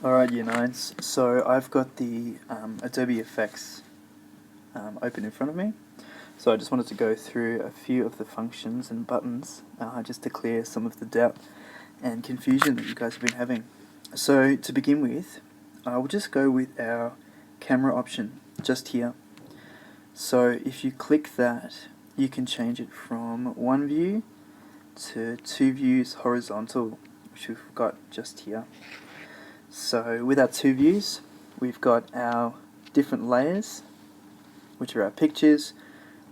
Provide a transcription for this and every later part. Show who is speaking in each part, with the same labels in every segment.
Speaker 1: Alright, Year 9s, so I've got the Adobe Effects open in front of me. So I just wanted to go through a few of the functions and buttons just to clear some of the doubt and confusion that you guys have been having. So to begin with, we'll just go with our camera option just here. So if you click that, you can change it from one view to two views horizontal, which we've got just here. So with our two views, we've got our different layers, which are our pictures.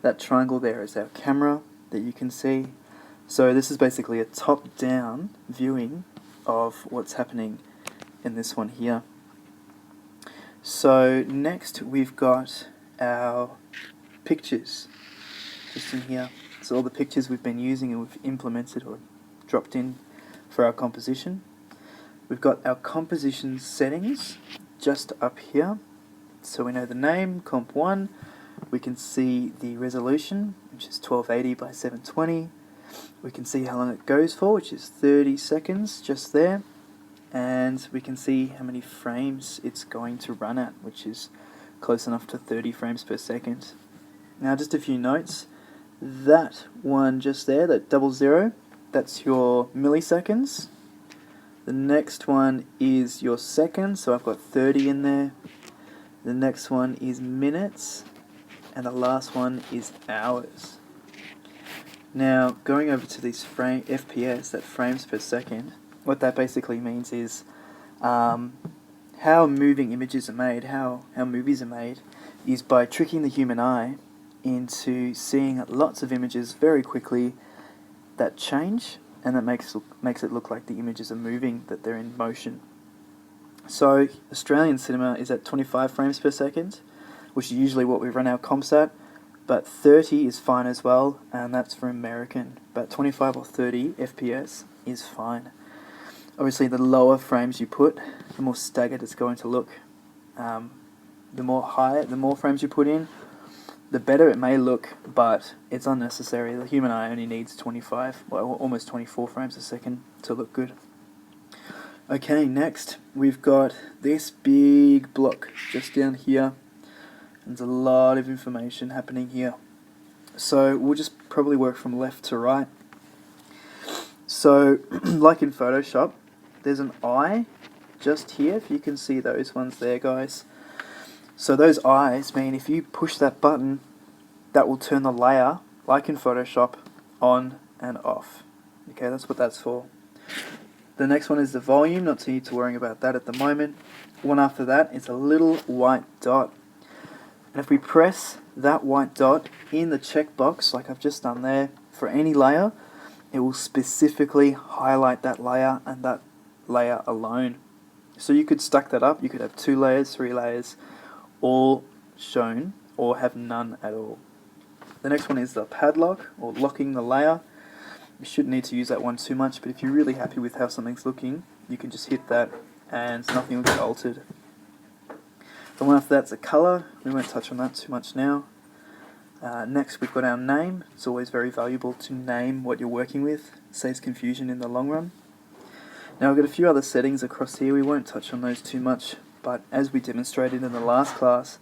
Speaker 1: That triangle there is our camera that you can see. So this is basically a top-down viewing of what's happening in this one here. So next we've got our pictures just in here. So all the pictures we've been using and we've implemented or dropped in for our composition. We've got our composition settings just up here. So we know the name, comp 1. We can see the resolution, which is 1280 by 720. We can see how long it goes for, which is 30 seconds just there. And we can see how many frames it's going to run at, which is close enough to 30 frames per second. Now just a few notes. That one just there, that 00, that's your milliseconds. The next one is your seconds, so I've got 30 in there. The next one is minutes, and the last one is hours. Now, going over to these FPS, that frames per second, what that basically means is how moving images are made, how movies are made, is by tricking the human eye into seeing lots of images very quickly that change, and that makes it look like the images are moving, that they're in motion. So Australian cinema is at 25 frames per second, which is usually what we run our comps at, but 30 is fine as well, and that's for American. But 25 or 30 FPS is fine. Obviously the lower frames you put, the more staggered it's going to look. The more frames you put in, the better it may look, but it's unnecessary. The human eye only needs 25, well, almost 24 frames a second to look good. Okay, next we've got this big block just down here. There's a lot of information happening here. So we'll just probably work from left to right. So, like in Photoshop, there's an eye just here, if you can see those ones there, guys. So those eyes mean if you push that button, that will turn the layer, like in Photoshop, on and off. Okay, that's what that's for. The next one is the volume, not to need to worry about that at the moment. One after that is a little white dot. And if we press that white dot in the checkbox, like I've just done there, for any layer, it will specifically highlight that layer and that layer alone. So you could stack that up, you could have 2 layers, 3 layers, all shown, or have none at all. The next one is the padlock, or locking the layer. You shouldn't need to use that one too much, but if you're really happy with how something's looking, you can just hit that and nothing will get altered. The one after that's a colour. We won't touch on that too much now. Next we've got our name. It's always very valuable to name what you're working with. It saves confusion in the long run. Now we've got a few other settings across here. We won't touch on those too much, but as we demonstrated in the last class,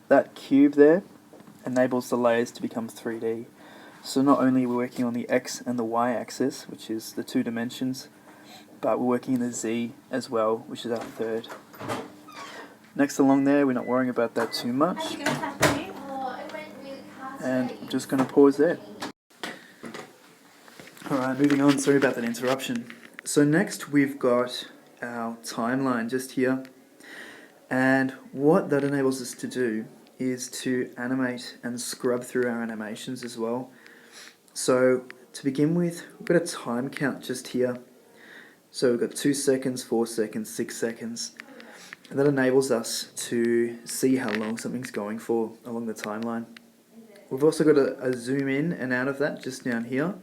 Speaker 1: that cube there enables the layers to become 3D. So not only are we working on the X and the Y axis, which is the 2 dimensions, but we're working in the Z as well, which is our 3rd. Next along there, we're not worrying about that too much. And I'm just going to pause there. Alright, moving on, sorry about that interruption. So next we've got our timeline just here. And what that enables us to do is to animate and scrub through our animations as well. So to begin with, we've got a time count just here. So we've got 2 seconds, 4 seconds, 6 seconds. And that enables us to see how long something's going for along the timeline. We've also got a zoom in and out of that just down here.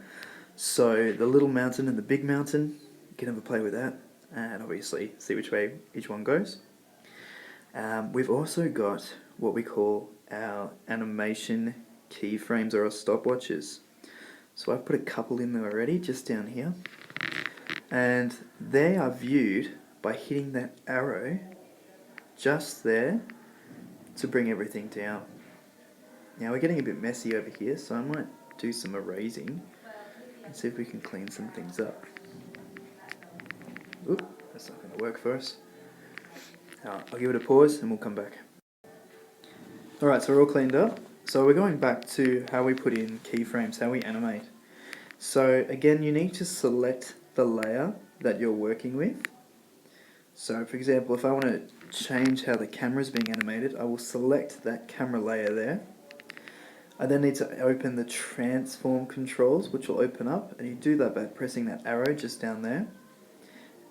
Speaker 1: So the little mountain and the big mountain, you can have a play with that and obviously see which way each one goes. We've also got what we call our animation keyframes or our stopwatches. So I've put a couple in there already, just down here. And they are viewed by hitting that arrow just there to bring everything down. Now we're getting a bit messy over here, so I might do some erasing and see if we can clean some things up. Oop, that's not going to work for us. I'll give it a pause and we'll come back. Alright, so we're all cleaned up. So we're going back to how we put in keyframes, how we animate. So again, you need to select the layer that you're working with. So for example, if I want to change how the camera is being animated, I will select that camera layer there. I then need to open the transform controls, which will open up, and you do that by pressing that arrow just down there.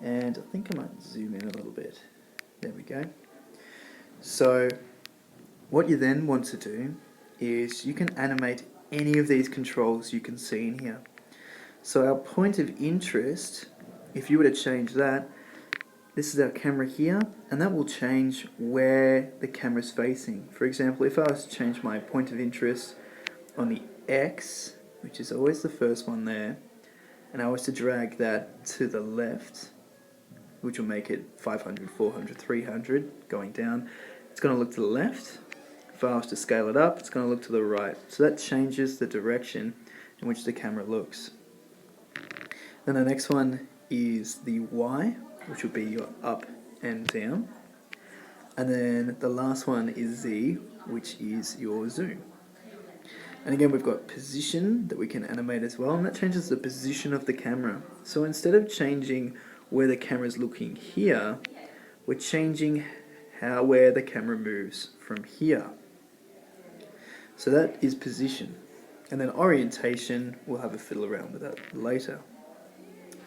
Speaker 1: And I think I might zoom in a little bit. There we go. So what you then want to do is you can animate any of these controls you can see in here. So our point of interest, if you were to change that, this is our camera here, and that will change where the camera's facing. For example, if I was to change my point of interest on the X, which is always the first one there, and I was to drag that to the left, which will make it 500, 400, 300, going down, it's going to look to the left. If I was to scale it up, it's going to look to the right. So that changes the direction in which the camera looks. Then the next one is the Y, which will be your up and down. And then the last one is Z, which is your zoom. And again, we've got position that we can animate as well, and that changes the position of the camera. So instead of changing where the camera is looking here, we're changing where the camera moves from here. So that is position. And then orientation, we'll have a fiddle around with that later.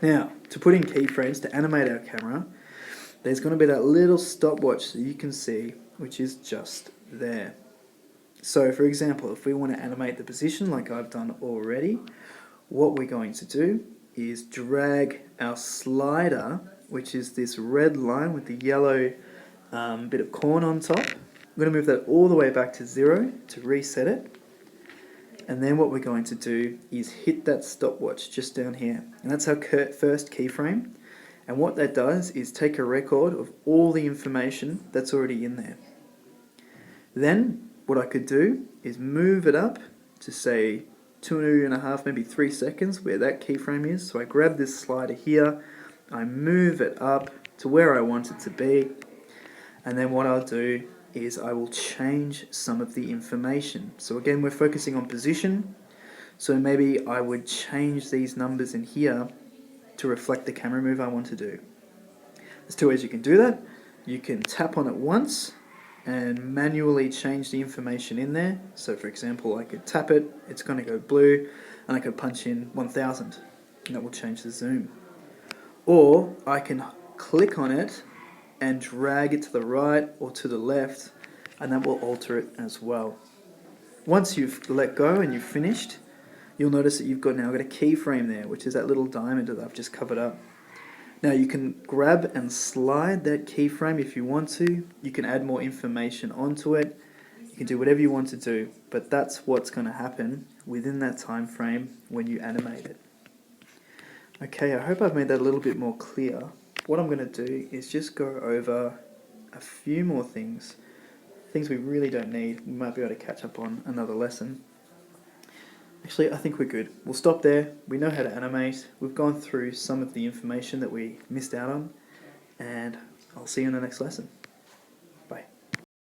Speaker 1: Now, to put in keyframes to animate our camera, there's going to be that little stopwatch that you can see, which is just there. So for example, if we want to animate the position like I've done already, what we're going to do is drag our slider, which is this red line with the yellow bit of corn on top. I'm going to move that all the way back to 0 to reset it. And then what we're going to do is hit that stopwatch just down here. And that's our first keyframe. And what that does is take a record of all the information that's already in there. Then what I could do is move it up to say 2.5, maybe 3 seconds where that keyframe is. So I grab this slider here, I move it up to where I want it to be. And then what I'll do is I will change some of the information. So again, we're focusing on position. So maybe I would change these numbers in here to reflect the camera move I want to do. There's two ways you can do that. You can tap on it once and manually change the information in there. So for example, I could tap it, it's going to go blue, and I could punch in 1000, and that will change the zoom. Or I can click on it and drag it to the right or to the left, and that will alter it as well. Once you've let go and you've finished, you'll notice that you've now got a keyframe there, which is that little diamond that I've just covered up. Now you can grab and slide that keyframe if you want to. You can add more information onto it. You can do whatever you want to do, but that's what's going to happen within that time frame when you animate it. Okay, I hope I've made that a little bit more clear. What I'm going to do is just go over a few more things we really don't need. We might be able to catch up on another lesson. Actually, I think we're good. We'll stop there. We know how to animate. We've gone through some of the information that we missed out on, and I'll see you in the next lesson.